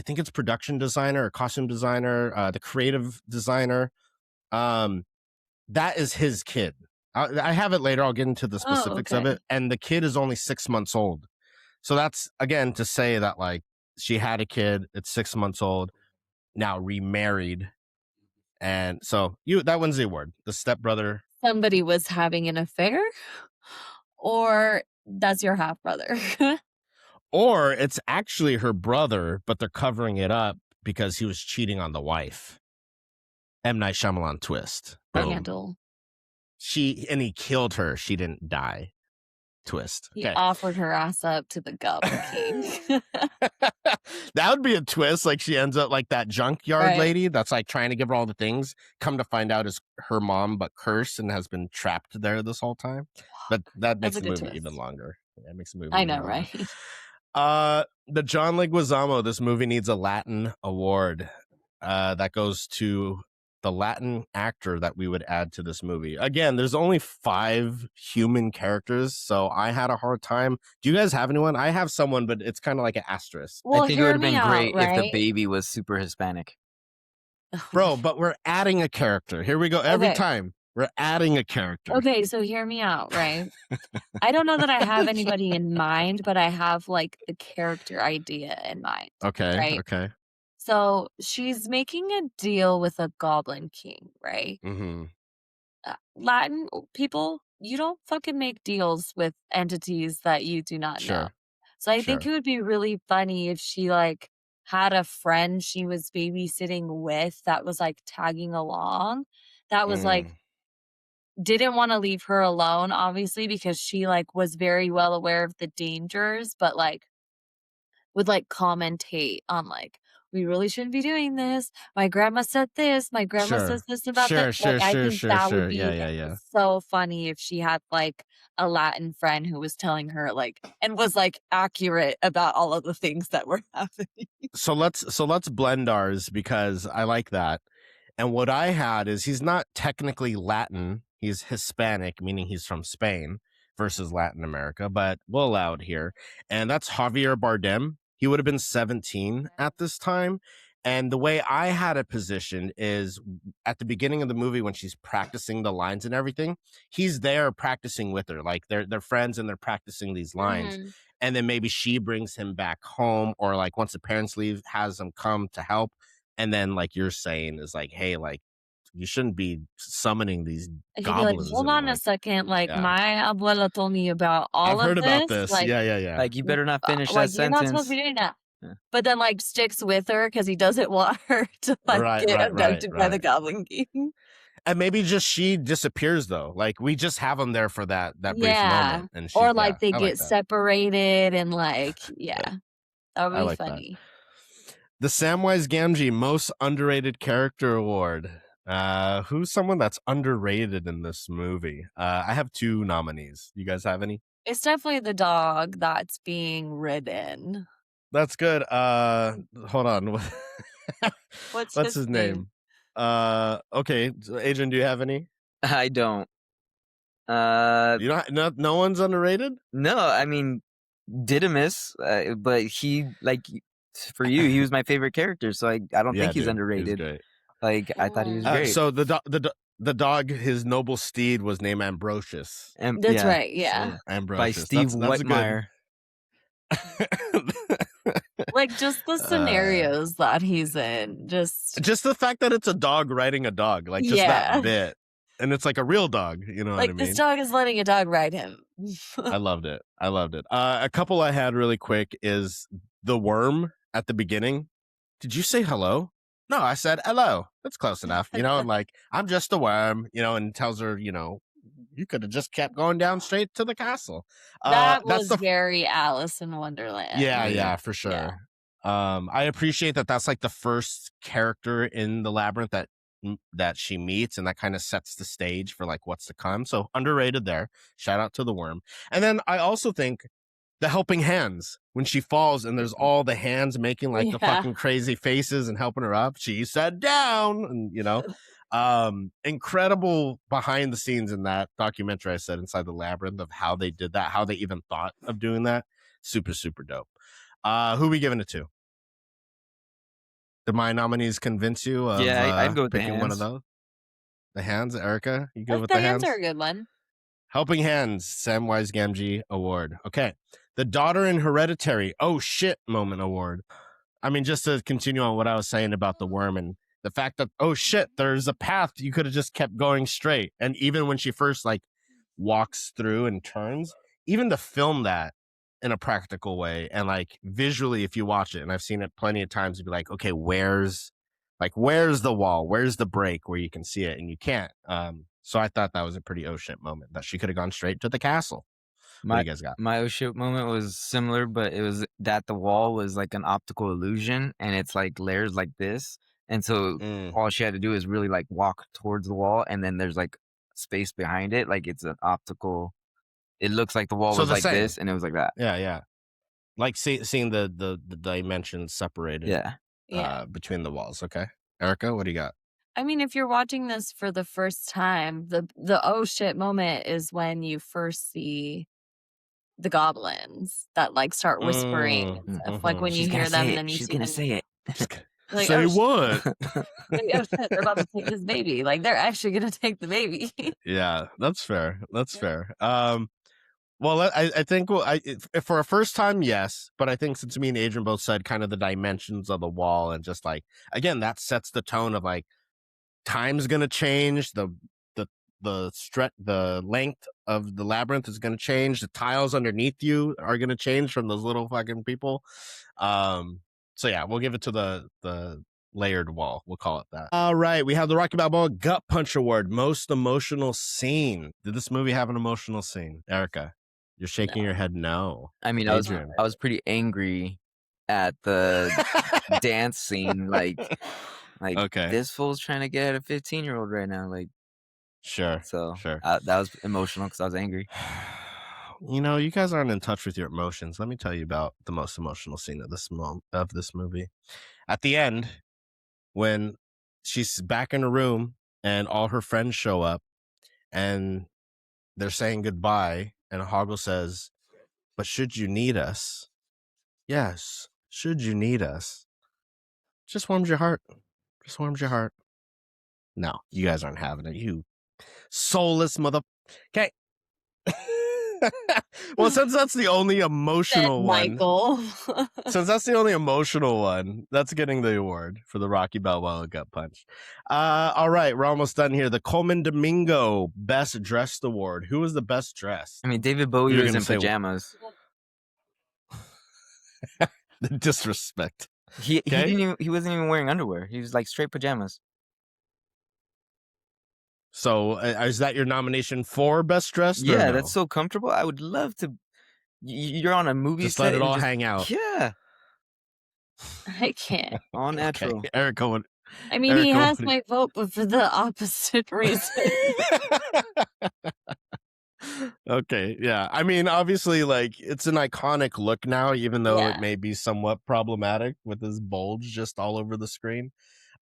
think it's production designer or costume designer, the creative designer, that is his kid. I have it later. I'll get into the specifics of it. And the kid is only 6 months old. So that's, again, to say that like she had a kid, it's 6 months old, now remarried. And so that wins the award. The stepbrother. Somebody was having an affair, or that's your half brother. Or it's actually her brother, but they're covering it up because he was cheating on the wife. M. Night Shyamalan twist. Handle. He killed her. She didn't die. Twist. He offered her ass up to the Goblin King. That would be a twist. Like she ends up like that junkyard lady that's like trying to give her all the things. Come to find out is her mom, but cursed and has been trapped there this whole time. But that makes the movie even longer. Yeah, it makes the movie. I know, right? The John Leguizamo. This movie needs a Latin award. That goes to the Latin actor that we would add to this movie. Again, there's only 5 human characters, so I had a hard time. Do you guys have anyone? I have someone, but it's kind of like an asterisk. Well, I think it would have been great if the baby was super Hispanic. Bro, but we're adding a character. Here we go. Every Okay. time we're adding a character. Okay, so hear me out, right? I don't know that I have anybody in mind, but I have like the character idea in mind, Okay. right? Okay. So she's making a deal with a Goblin King, right? Mm-hmm. Latin people, you don't fucking make deals with entities that you do not know. Sure. So I think Sure. it would be really funny if she like had a friend she was babysitting with that was like tagging along, that was like Mm. didn't want to leave her alone, obviously, because she like was very well aware of the dangers, but like would like commentate on like, we really shouldn't be doing this. My grandma said this. My grandma says Sure. this about that. Sure. Like, I Sure. think Sure. that would Sure. Yeah. be Yeah. Yeah. so funny if she had like a Latin friend who was telling her like and was like accurate about all of the things that were happening. So let's blend ours because I like that. And what I had is he's not technically Latin. He's Hispanic, meaning he's from Spain versus Latin America, but we'll allow it here. And that's Javier Bardem. He would have been 17 at this time. And the way I had it positioned is at the beginning of the movie when she's practicing the lines and everything, he's there practicing with her. Like they're friends and they're practicing these lines. Mhm. And then maybe she brings him back home, or like once the parents leave, has them come to help. And then like you're saying is like, hey, like you shouldn't be summoning these And he'd be like, goblins hold and on a like, second. Like, yeah, my abuela told me about I've all of heard about this. this. Like, Yeah, yeah, yeah. Like, you better not finish like that you're not supposed sentence. to be doing that. Yeah. But then like sticks with her because he doesn't want her to like Right, get right, abducted by the right. Goblin King. And maybe just she disappears though. Like we just have them there for that brief Yeah. moment. And she, Or like they I get like that. separated and like, yeah. That would I be like that. funny. The Samwise Gamgee Most Underrated Character Award. Who's someone that's underrated in this movie? I have 2 nominees. You guys have any? It's definitely the dog that's being ridden. That's good. Hold on. What's his name? Okay, so Adrian, do you have any? I don't. You don't. No one's underrated. No, I mean Didymus, but he like for you, he was my favorite character, so I don't think he's dude, underrated. He was great. Like I thought he was great. So the dog, his noble steed was named Ambrosius. And, That's right, yeah. Ambrosius by Steve that's Whitmire. Like just the scenarios that he's in. Just the fact that it's a dog riding a dog, like just that bit, and it's like a real dog. You know like what I mean? this dog is letting a dog ride him. I loved it. A couple I had really quick is the worm at the beginning. Did you say hello? No, I said hello. That's close enough, you know. And like, I'm just a worm, you know, and tells her, you know, you could have just kept going down straight to the castle. That that's was very Alice in Wonderland. Yeah, for sure. Yeah. I appreciate that. That's like the first character in the Labyrinth that she meets, and that kind of sets the stage for like what's to come. So underrated there. Shout out to the worm. And then I also think the helping hands when she falls and there's all the hands making like the fucking crazy faces and helping her up. She said down, and you know, incredible behind the scenes in that documentary I said Inside the Labyrinth of how they did that, how they even thought of doing that. Super, super dope. Who are we giving it to? Did my nominees convince you of I'd go with picking the hands. one of those? The hands, Erica? You go with the the hands? are a good one. Helping Hands, Samwise Gamgee Award. Okay. The Daughter in Hereditary, oh shit moment award. I mean, just to continue on what I was saying about the worm and the fact that, oh shit, there's a path. You could have just kept going straight. And even when she first like walks through and turns, even to film that in a practical way and like visually, if you watch it, and I've seen it plenty of times, you'd be like, okay, where's the wall? Where's the break where you can see it? And you can't. So I thought that was a pretty oh shit moment that she could have gone straight to the castle. What do you guys got? My oh shit moment was similar, but it was that the wall was like an optical illusion and it's like layers like this. And so all she had to do is really like walk towards the wall, and then there's like space behind it. Like it's an optical, it looks like the wall was like this and it was like that. Yeah. Like seeing the dimensions separated between the walls. Okay. Erica, what do you got? I mean, if you're watching this for the first time, the oh shit moment is when you first see the goblins that like start whispering and stuff. Like when you hear them, and then you she's see gonna them. say it. Like, Say oh, what? like, oh shit, they're about to take his baby. Like they're actually gonna take the baby. Yeah, that's fair. That's fair. Well, I think for a first time, yes, but I think since me and Adrian both said kind of the dimensions of the wall and just like again that sets the tone of like time's gonna change, the length of the labyrinth is gonna change, the tiles underneath you are gonna change from those little fucking people. So yeah, we'll give it to the layered wall. We'll call it that. All right, we have the Rocky Balboa Gut Punch Award, most emotional scene. Did this movie have an emotional scene, Erica? You're shaking your head no. I mean, Adrian. I was pretty angry at the dance scene. Like Okay. this fool's trying to get a 15-year-old right now. Like, Sure. so Sure. that was emotional because I was angry. You know, you guys aren't in touch with your emotions. Let me tell you about the most emotional scene of this movie. At the end, when she's back in the room and all her friends show up and they're saying goodbye, and Hoggle says, "But should you need us?" Yes, should you need us? Just warms your heart. Just warms your heart. No, you guys aren't having it. You soulless mother. Okay. Well, since that's the only emotional one, Michael. since that's the only emotional one, that's getting the award for the Rocky Balboa Gut Punch. All right, we're almost done here. The Coleman Domingo Best Dressed Award. Who was the best dressed? I mean, David Bowie You're was gonna in say- pajamas. The disrespect. He Okay. he wasn't even wearing underwear. He was like straight pajamas. So, is that your nomination for Best Dressed? or Yeah, no? that's so comfortable. I would love to. You're on a movie Just set let it and all hang out. Yeah, I can't. all natural. Okay. Erica, what? I mean, he Erica, has my vote, but for the opposite reason. Okay, yeah. I mean, obviously, like it's an iconic look now, even though Yeah. it may be somewhat problematic with his bulge just all over the screen.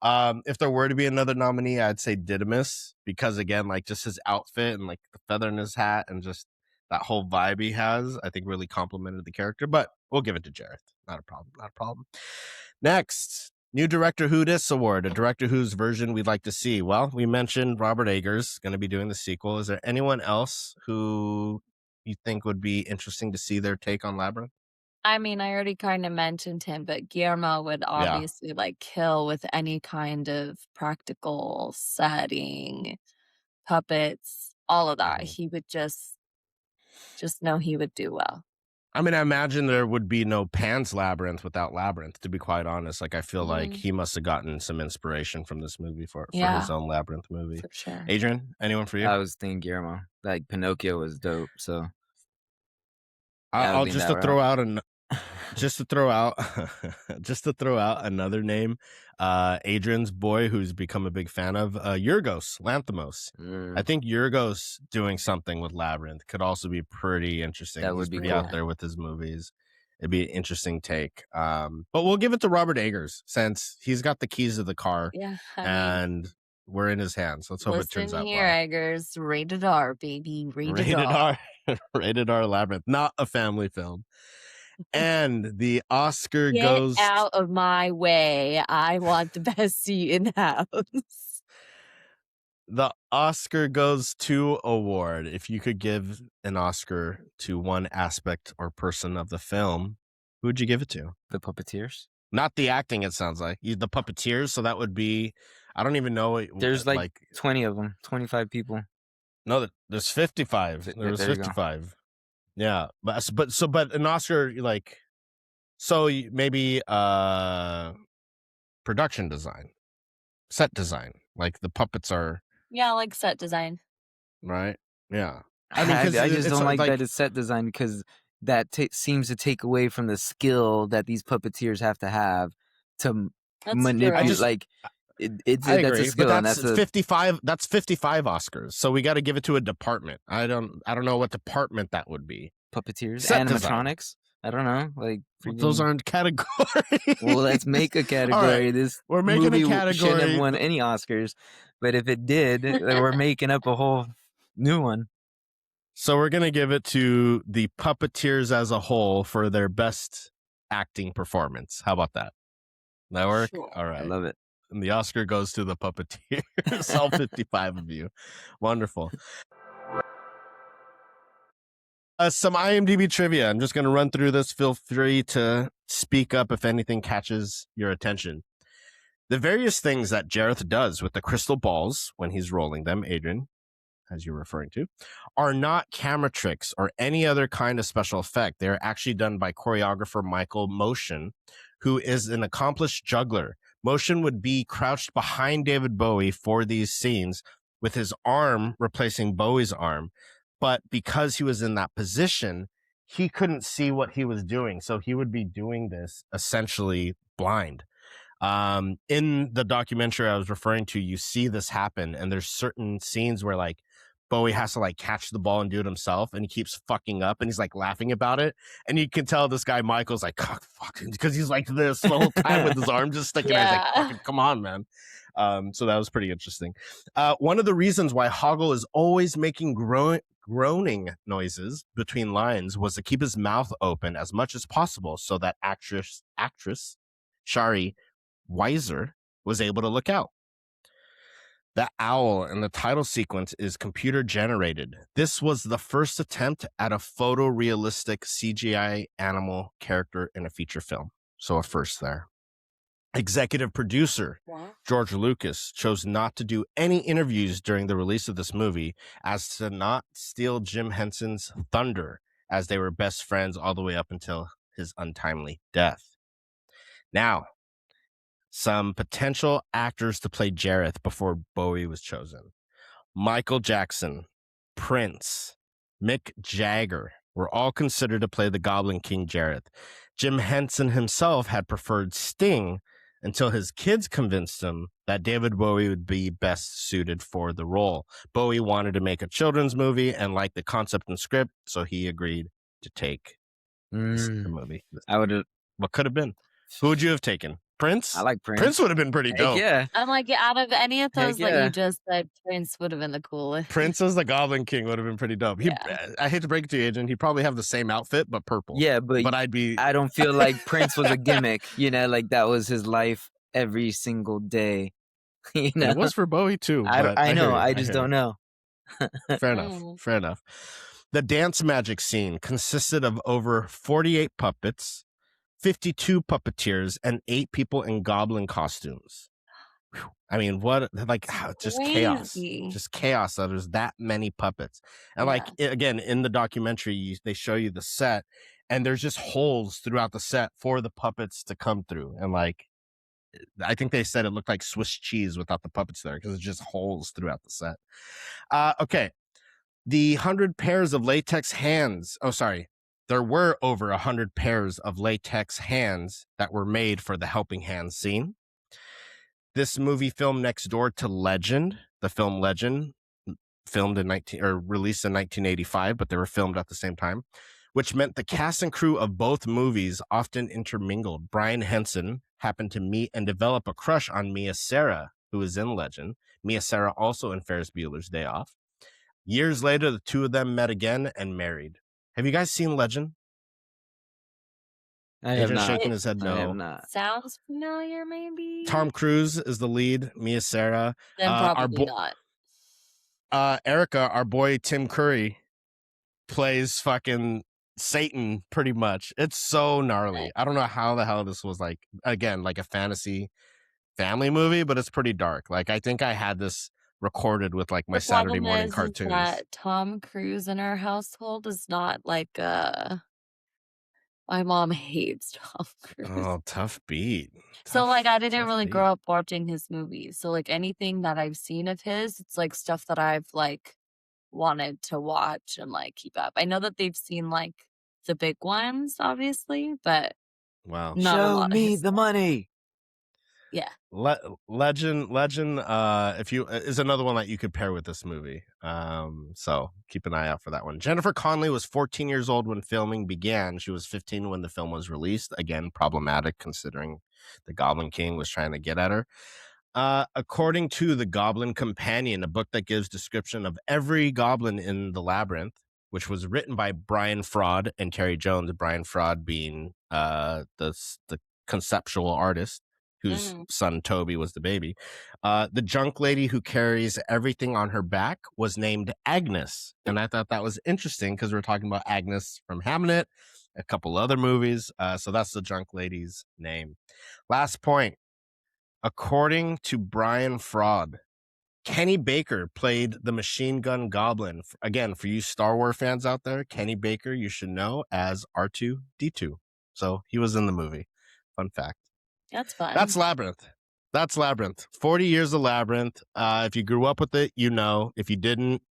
If there were to be another nominee, I'd say Didymus, because again, like just his outfit and like the feather in his hat and just that whole vibe he has, I think really complimented the character. But we'll give it to Jareth. Not a problem. Not a problem. Next, new Director Who Dis Award, a Director Who's version we'd like to see. Well, we mentioned Robert Eggers going to be doing the sequel. Is there anyone else who you think would be interesting to see their take on Labyrinth? I mean, I already kind of mentioned him, but Guillermo would obviously like kill with any kind of practical setting, puppets, all of that. Mhm. He would just know he would do well. I mean, I imagine there would be no Pan's Labyrinth without Labyrinth, to be quite honest. Like, I feel like he must have gotten some inspiration from this movie for Yeah. his own Labyrinth movie. For sure. Adrian, anyone for you? I was thinking Guillermo. Like Pinocchio was dope. So I'll lean just that to throw route. out just to throw out another name, Adrian's boy, who's become a big fan of, Yorgos Lanthimos. I think Yorgos doing something with Labyrinth could also be pretty interesting. That would He's be pretty cool. out there with his movies. It'd be an interesting take. But we'll give it to Robert Eggers since he's got the keys to the car Yeah. I mean, and we're in his hands. Let's hope it turns listen out here, well. Eggers. Rated R, baby. Rated Rated R. R. Rated R Labyrinth, not a family film. And the Oscar Get goes out of my way. I want the best seat in the house. The Oscar goes to award. If you could give an Oscar to one aspect or person of the film, who would you give it to? The Puppeteers. Not the acting, it sounds like. The puppeteers, so that would be, I don't even know. There's like 20 of them, 25 people. No, there's 55. There was There you go. 55. Yeah, but an Oscar, like, so maybe production design, set design, like the puppets are, Yeah, like set design. right? Yeah. I mean, 'cause just it's don't like like- that it's set design because that seems to take away from the skill that these puppeteers have to have to That's manipulate. true. Like it's I that's agree, a skill, but and that's that's a 55. That's 55 Oscars. So we got to give it to a department. I don't know what department that would be. puppeteers, Set design. animatronics. I don't know, like Those freaking- aren't categories. Well, let's make a category. All right, This we're making movie a shouldn't category. have won any Oscars, but if it did, we're making up a whole new one. So we're gonna give it to the puppeteers as a whole for their best acting performance. How about that? That work? Sure. All right. I love it. And the Oscar goes to the puppeteers, all 55 of you. Wonderful. Some IMDb trivia. I'm just going to run through this. Feel free to speak up if anything catches your attention. The various things that Jareth does with the crystal balls when he's rolling them, Adrian, as you're referring to, are not camera tricks or any other kind of special effect. They're actually done by choreographer Michael Motion, who is an accomplished juggler. Motion would be crouched behind David Bowie for these scenes with his arm replacing Bowie's arm. But because he was in that position, he couldn't see what he was doing. So he would be doing this essentially blind. In the documentary I was referring to, you see this happen, and there's certain scenes where like Bowie has to like catch the ball and do it himself, and he keeps fucking up, and he's like laughing about it, and you can tell this guy Michael's like, oh, fuck, because he's like this the whole time with his arm just sticking out. He's like, fucking, come on, man. So that was pretty interesting. One of the reasons why Hoggle is always making groaning noises between lines was to keep his mouth open as much as possible so that actress Shari Weiser was able to look out. The owl in the title sequence is computer generated. This was the first attempt at a photorealistic CGI animal character in a feature film. So a first there. Executive producer George Lucas chose not to do any interviews during the release of this movie as to not steal Jim Henson's thunder, as they were best friends all the way up until his untimely death. Now, some potential actors to play Jareth before Bowie was chosen. Michael Jackson, Prince, Mick Jagger were all considered to play the Goblin King Jareth. Jim Henson himself had preferred Sting until his kids convinced him that David Bowie would be best suited for the role. Bowie wanted to make a children's movie and liked the concept and script, so he agreed to take the movie. I would have. What could have been? Who would you have taken? Prince? I like Prince. Prince would have been pretty dope. Yeah. I'm like, out of any of those Heck that yeah. you just said, Prince would have been the coolest. Prince as the Goblin King would have been pretty dope. I hate to break it to you, Adrian. He'd probably have the same outfit, but purple. Yeah, but I don't feel like Prince was a gimmick. You know, like that was his life every single day. You know? It was for Bowie too. I know. I just don't know. Fair enough. The dance magic scene consisted of over 48 puppets, 52 puppeteers, and 8 people in goblin costumes. Whew. I mean, what, like, just chaos. Just chaos that there's that many puppets. And like, again, in the documentary, they show you the set, and there's just holes throughout the set for the puppets to come through. And like, I think they said it looked like Swiss cheese without the puppets there, because it's just holes throughout the set. Okay. The 100 pairs of latex hands. Oh, sorry. There were over 100 pairs of latex hands that were made for the helping hand scene. This movie filmed next door to Legend, the film Legend, released in 1985, but they were filmed at the same time, which meant the cast and crew of both movies often intermingled. Brian Henson happened to meet and develop a crush on Mia Sara, who is in Legend. Mia Sara also in Ferris Bueller's Day Off. Years later, the two of them met again and married. Have you guys seen Legend? I have not. Shaking his head no. I have not. Sounds familiar, maybe? Tom Cruise is the lead. Mia Sara. Then probably not. Erica, our boy Tim Curry, plays fucking Satan pretty much. It's so gnarly. I don't know how the hell this was like, again, like a fantasy family movie, but it's pretty dark. Like, I think I had this recorded with like my Saturday morning cartoons. Is that Tom Cruise in our household is not like my mom hates Tom Cruise. Oh, tough beat. So like I didn't really grow up watching his movies. So like anything that I've seen of his, it's like stuff that I've like wanted to watch and like keep up. I know that they've seen like the big ones, obviously, but wow. Show me the money. Yeah. Legend if you is another one that you could pair with this movie. So keep an eye out for that one. Jennifer Connelly was 14 years old when filming began. She was 15 when the film was released. Again, problematic considering the Goblin King was trying to get at her. According to the Goblin Companion, a book that gives description of every goblin in the Labyrinth, which was written by Brian Fraud and Terry Jones, Brian Fraud being the conceptual artist whose son Toby was the baby. The junk lady who carries everything on her back was named Agnes. And I thought that was interesting because we're talking about Agnes from Hamnet, a couple other movies. So that's the junk lady's name. Last point. According to Brian Fraud, Kenny Baker played the machine gun goblin. Again, for you Star Wars fans out there, Kenny Baker, you should know as R2-D2. So he was in the movie. Fun fact. That's fun. That's Labyrinth. 40 years of Labyrinth. If you grew up with it, you know. If you didn't,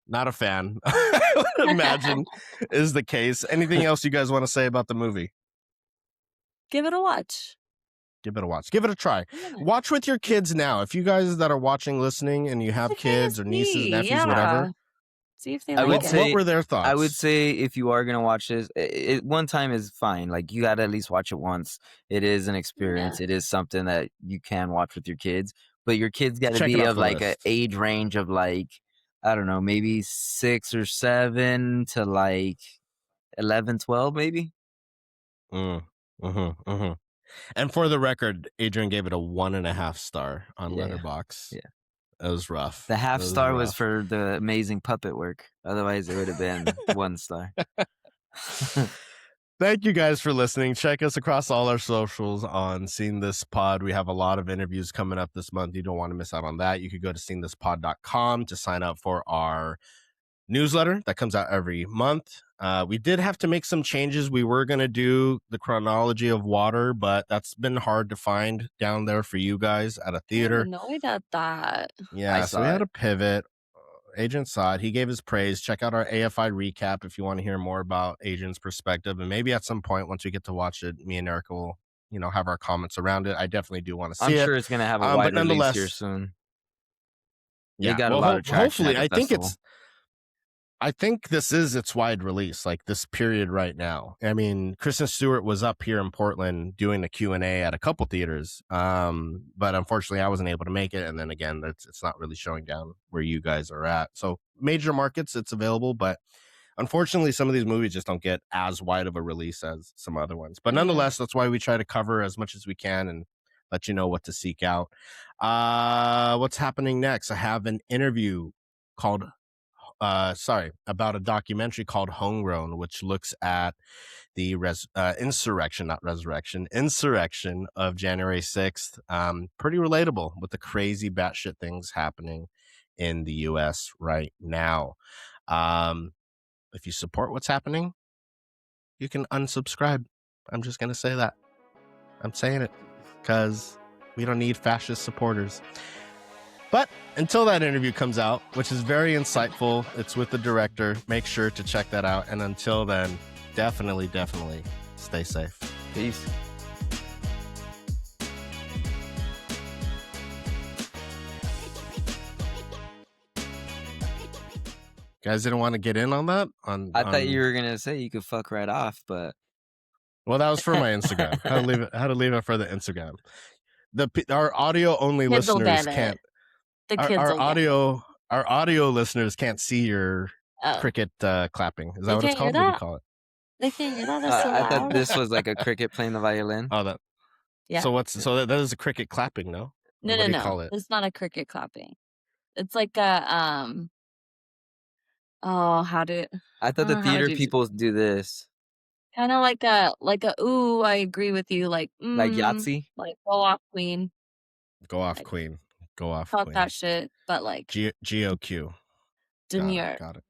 not a fan. I would imagine is the case. Anything else you guys want to say about the movie? Give it a watch. Give it a watch. Give it a try. Yeah. Watch with your kids now. If you guys that are watching, listening, and you have kids or nieces, nephews, whatever. See if they like it. What were their thoughts? I would say if you are going to watch this, one time is fine. Like, you got to at least watch it once. It is an experience. Yeah. It is something that you can watch with your kids. But your kids got to Check it be off of the like an list. age range of like, I don't know, maybe 6 or 7 to like 11, 12 maybe. And for the record, Adrian gave it a 1.5 star on Letterboxd. Yeah. It was rough. The half star was for the amazing puppet work. Otherwise, it would have been 1 star. Thank you guys for listening. Check us across all our socials on Seen This Pod. We have a lot of interviews coming up this month. You don't want to miss out on that. You could go to seenthispod.com to sign up for our newsletter that comes out every month. We did have to make some changes. We were going to do the chronology of Water, but that's been hard to find down there for you guys at a theater. I'm annoyed at that. Yeah, so we had to pivot. Agent saw it. He gave his praise. Check out our AFI recap if you want to hear more about Agent's perspective. And maybe at some point, once we get to watch it, me and Erica will, have our comments around it. I definitely do want to see it. I'm sure it's going to have a wide release here soon. Yeah, they got a lot of traction. Hopefully, I think this is its wide release, like this period right now. I mean, Kristen Stewart was up here in Portland doing a Q&A at a couple theaters, but unfortunately I wasn't able to make it. And then again, it's not really showing down where you guys are at. So major markets, it's available, but unfortunately some of these movies just don't get as wide of a release as some other ones. But nonetheless, that's why we try to cover as much as we can and let you know what to seek out. What's happening next? I have an interview called about a documentary called Homegrown, which looks at the insurrection of January 6th. Pretty relatable with the crazy batshit things happening in the US right now. If you support what's happening, you can unsubscribe. I'm just going to say that. I'm saying it because we don't need fascist supporters. But until that interview comes out, which is very insightful, it's with the director. Make sure to check that out. And until then, definitely stay safe. Peace. Guys didn't want to get in on that? I thought you were going to say you could fuck right off, but... Well, that was for my Instagram. How to leave it for the Instagram. Our audio only listeners can't... Our audio listeners can't see your cricket clapping. Is that what it's called? What do you call it? They can't hear that. That's so loud. I thought this was like a cricket playing the violin. Oh, that. Yeah. So that is a cricket clapping, no? No. What do you call it? It's not a cricket clapping. It's like a Oh, how do? I thought the theater people do this. Kind of like a ooh, I agree with you. Like Yahtzee. Like go off, queen. Go off, queen. Go off. Fuck queen. that shit. But like GOQ. demure. Got it.